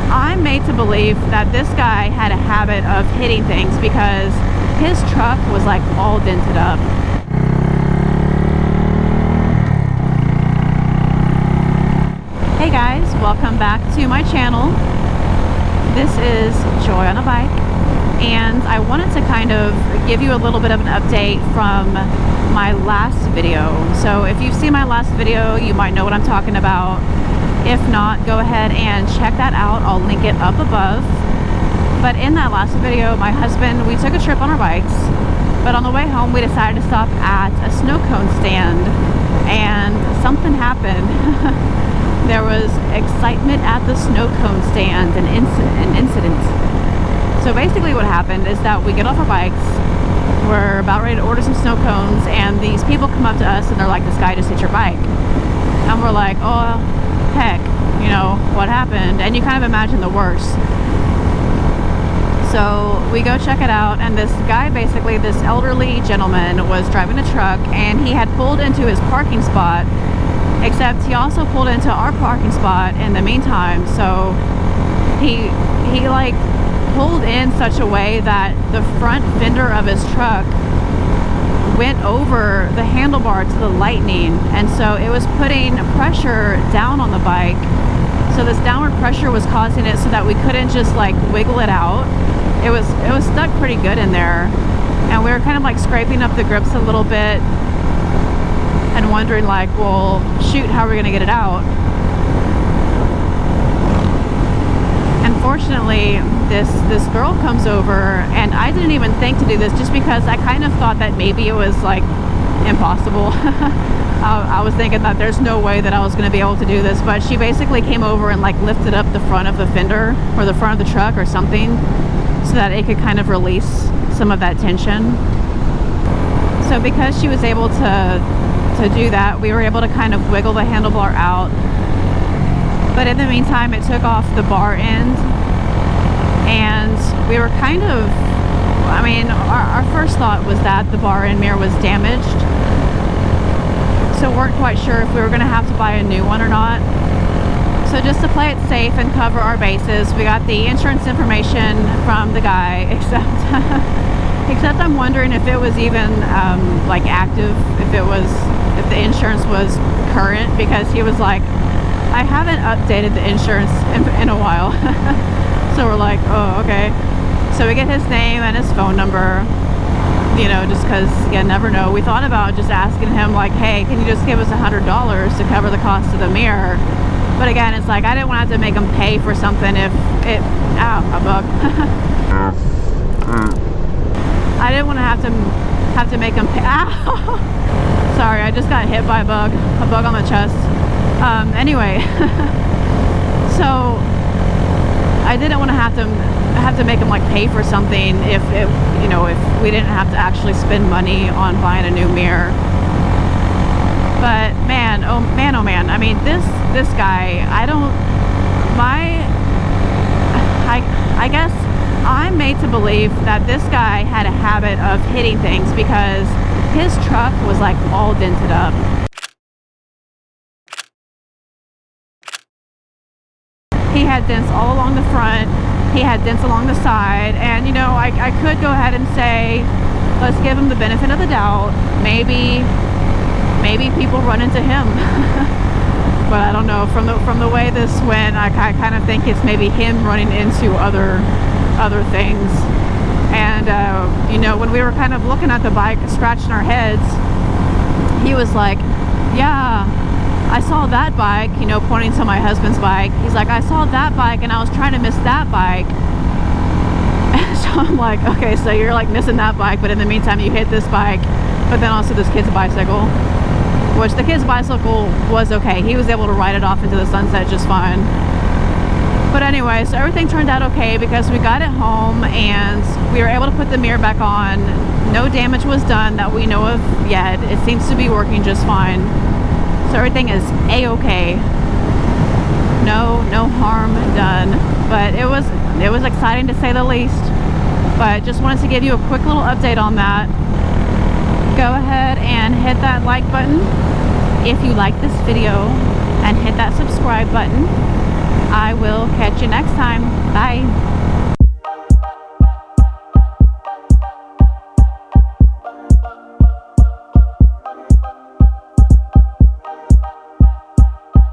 I'm made to believe that this guy had a habit of hitting things because his truck was like all dented up. Hey guys, welcome back to my channel. This is Joy on a Bike, and I wanted to kind of give you a little bit of an update from my last video. So if you've seen my last video, you might know what I'm talking about. If not, go ahead and check that out. I'll link it up above. But in that last video, my husband, we took a trip on our bikes, but on the way home we decided to stop at a snow cone stand, and something happened. There was excitement at the snow cone stand, an incident. So basically what happened is that we get off our bikes, we're about ready to order some snow cones, and these people come up to us and they're like, this guy just hit your bike. And we're like, oh heck, you know, what happened? And you kind of imagine the worst. So we go check it out, and this guy, basically this elderly gentleman, was driving a truck, and he had pulled into his parking spot, except he also pulled into our parking spot in the meantime. So he like pulled in such a way that the front fender of his truck went over the handlebar to the Lightning, and so it was putting pressure down on the bike. So this downward pressure was causing it so that we couldn't just like wiggle it out. It was stuck pretty good in there, and we were kind of like scraping up the grips a little bit and wondering like, well shoot, how are we gonna get it out? Unfortunately, this girl comes over, and I didn't even think to do this just because I kind of thought that maybe it was like impossible. I was thinking that there's no way that I was going to be able to do this, but she basically came over and like lifted up the front of the fender or the front of the truck or something so that it could kind of release some of that tension. So because she was able to do that, we were able to kind of wiggle the handlebar out. But in the meantime, it took off the bar end, and we were kind of, I mean, our first thought was that the bar end mirror was damaged. So weren't quite sure if we were going to have to buy a new one or not. So just to play it safe and cover our bases, we got the insurance information from the guy, except I'm wondering if it was even like active, if the insurance was current, because he was like, I haven't updated the insurance in a while. So we're like, oh, okay. So we get his name and his phone number, you know, just because you never know. We thought about just asking him like, hey, can you just give us $100 to cover the cost of the mirror? But again, it's like I didn't want to have to make him pay for something if it, a bug. I didn't want to have to make him pay. Ow! Sorry, I just got hit by a bug on the chest. Anyway, so I didn't want to have to make him like pay for something if we didn't have to actually spend money on buying a new mirror. But man, oh man, I mean this guy, I guess I'm made to believe that this guy had a habit of hitting things because his truck was like all dented up. He had dents all along the front, he had dents along the side, and you know, I could go ahead and say, let's give him the benefit of the doubt. Maybe people run into him. But I don't know, from the way this went, I kind of think it's maybe him running into other things. And you know, when we were kind of looking at the bike, scratching our heads, he was like, yeah, I saw that bike, you know, pointing to my husband's bike. He's like, I saw that bike and I was trying to miss that bike. So I'm like, okay, so you're like missing that bike, but in the meantime you hit this bike, but then also this kid's bicycle, which the kid's bicycle was okay. He was able to ride it off into the sunset just fine. But anyway, so everything turned out okay because we got it home and we were able to put the mirror back on. No damage was done that we know of yet. It seems to be working just fine. So everything is a-okay. No harm done. But it was exciting to say the least. But just wanted to give you a quick little update on that. Go ahead and hit that like button if you like this video, and hit that subscribe button. I will catch you next time.